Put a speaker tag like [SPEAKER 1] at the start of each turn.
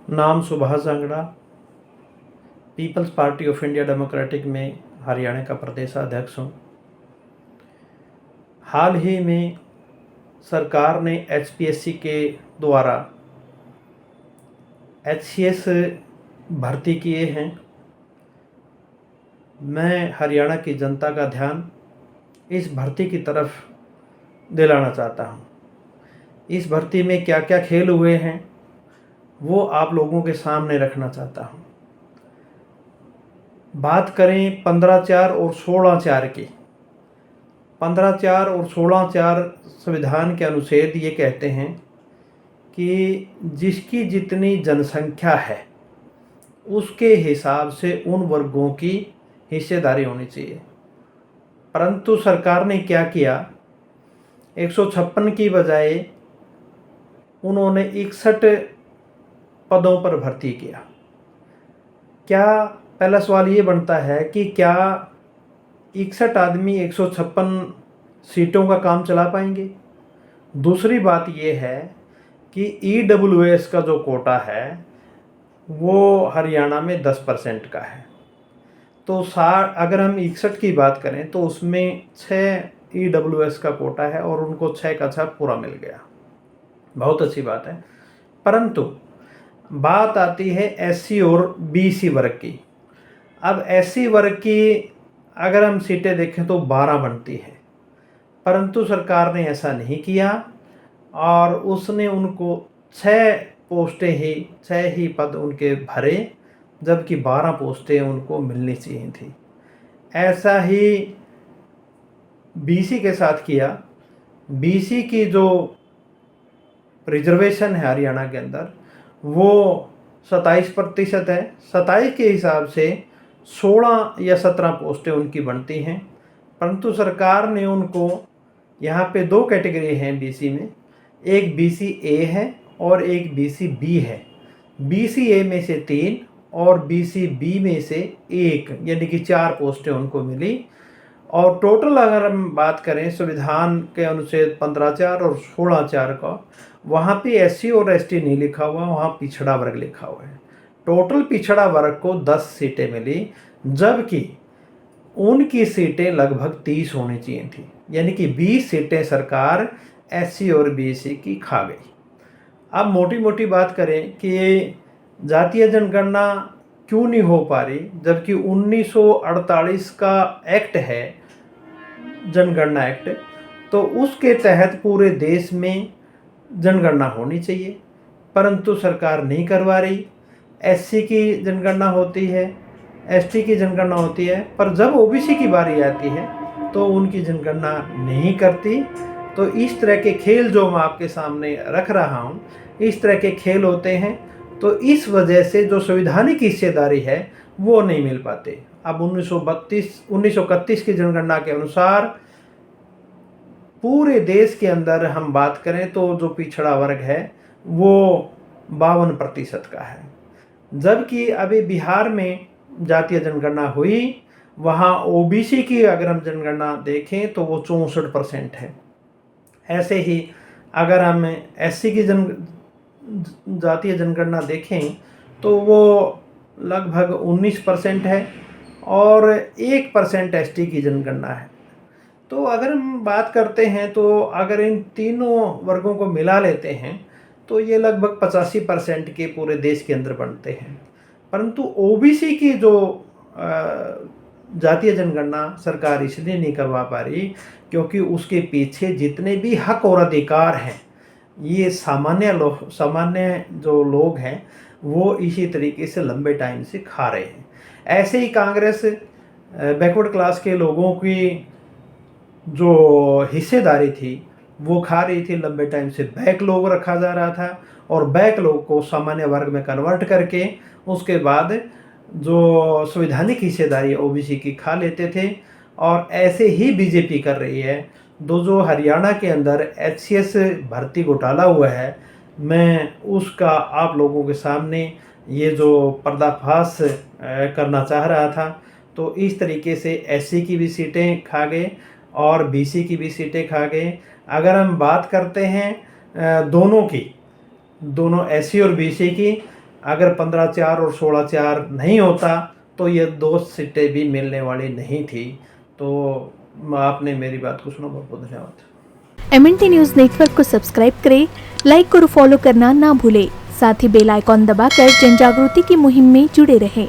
[SPEAKER 1] नाम Subhash Jangra, people's party of India democratic में हरियाणा का प्रदेशाध्यक्ष हूँ। हाल ही में सरकार ने एचपीएससी के द्वारा एचसीएस भर्ती किए हैं। मैं हरियाणा की जनता का ध्यान इस भर्ती की तरफ दिलाना चाहता हूँ। इस भर्ती में क्या क्या खेल हुए हैं वो आप लोगों के सामने रखना चाहता हूँ। बात करें 15/4 और 16/4 की। 15/4 और 16/4 संविधान के अनुच्छेद ये कहते हैं कि जिसकी जितनी जनसंख्या है उसके हिसाब से उन वर्गों की हिस्सेदारी होनी चाहिए। परंतु सरकार ने क्या किया, 156 की बजाय उन्होंने 61 पदों पर भर्ती किया। क्या पहला सवाल ये बनता है कि क्या 61 आदमी 156 सीटों का काम चला पाएंगे? दूसरी बात ये है कि ईडब्ल्यूएस का जो कोटा है वो हरियाणा में 10% का है। तो अगर हम 61 की बात करें तो उसमें 6 ईडब्ल्यूएस का कोटा है और उनको 6 का 6 पूरा मिल गया। बहुत अच्छी बात है। परंतु बात आती है एससी और बीसी वर्ग की। अब एससी वर्ग की अगर हम सीटें देखें तो 12 बनती है, परंतु सरकार ने ऐसा नहीं किया और उसने उनको 6 पोस्टें ही 6 ही पद उनके भरे, जबकि 12 पोस्टें उनको मिलनी चाहिए थी। ऐसा ही बीसी के साथ किया। बीसी की जो रिजर्वेशन है हरियाणा के अंदर वो 27% है। 27 के हिसाब से 16 या 17 पोस्टें उनकी बनती हैं, परंतु सरकार ने उनको यहाँ पे 2 कैटेगरी हैं बीसी में, एक बीसी ए है और एक बीसी बी है। बीसी ए में से 3 और बीसी बी में से 1, यानी कि 4 पोस्टें उनको मिली। और टोटल अगर हम बात करें संविधान के अनुच्छेद 15/4 और 16/4 का, वहाँ पे एससी और एसटी नहीं लिखा हुआ, वहाँ पिछड़ा वर्ग लिखा हुआ है। टोटल पिछड़ा वर्ग को 10 सीटें मिली, जबकि उनकी सीटें लगभग 30 होनी चाहिए थी, यानी कि 20 सीटें सरकार एससी और बीसी की खा गई। अब मोटी मोटी बात करें कि ये जातीय जनगणना क्यों नहीं हो पा रही, जबकि 1948 का एक्ट है, जनगणना एक्ट, तो उसके तहत पूरे देश में जनगणना होनी चाहिए, परंतु सरकार नहीं करवा रही। एससी की जनगणना होती है, एसटी की जनगणना होती है, पर जब ओबीसी की बारी आती है तो उनकी जनगणना नहीं करती। तो इस तरह के खेल जो मैं आपके सामने रख रहा हूँ, इस तरह के खेल होते हैं। तो इस वजह से जो संवैधानिक हिस्सेदारी है वो नहीं मिल पाते। अब 1931 की जनगणना के अनुसार पूरे देश के अंदर हम बात करें तो जो पिछड़ा वर्ग है वो 52% का है, जबकि अभी बिहार में जातीय जनगणना हुई, वहाँ ओबीसी की अगर हम जनगणना देखें तो वो 64% है। ऐसे ही अगर हम एससी की जातीय जनगणना देखें तो वो लगभग 19% है और 1% एसटी की जनगणना है। तो अगर हम बात करते हैं तो अगर इन तीनों वर्गों को मिला लेते हैं तो ये लगभग 85% के पूरे देश के अंदर बनते हैं। परंतु ओबीसी की जो जातीय जनगणना सरकार इसलिए नहीं करवा पा रही क्योंकि उसके पीछे जितने भी हक और अधिकार हैं ये सामान्य जो लोग हैं वो इसी तरीके से लंबे टाइम से खा रहे हैं। ऐसे ही कांग्रेस बैकवर्ड क्लास के लोगों की जो हिस्सेदारी थी वो खा रही थी। लंबे टाइम से बैकलॉग रखा जा रहा था और बैकलॉग को सामान्य वर्ग में कन्वर्ट करके उसके बाद जो संवैधानिक हिस्सेदारी ओबीसी की खा लेते थे। और ऐसे ही बीजेपी कर रही है। जो हरियाणा के अंदर एचसीएस भर्ती घोटाला हुआ है, मैं उसका आप लोगों के सामने ये जो पर्दाफाश करना चाह रहा था। तो इस तरीके से एससी की भी सीटें खा गए और बीसी की भी सीटें खा गए। अगर हम बात करते हैं दोनों एससी और बीसी की, अगर 15-4 और 16-4 नहीं होता तो ये 2 सीटें भी मिलने वाली नहीं थी। तो आपने मेरी बात को सुना, बहुत बहुत धन्यवाद।
[SPEAKER 2] MNT न्यूज़ नेटवर्क को सब्सक्राइब करें, लाइक और फॉलो करना ना भूलें। साथ ही बेल आइकॉन दबाकर जन जागृति की मुहिम में जुड़े रहें।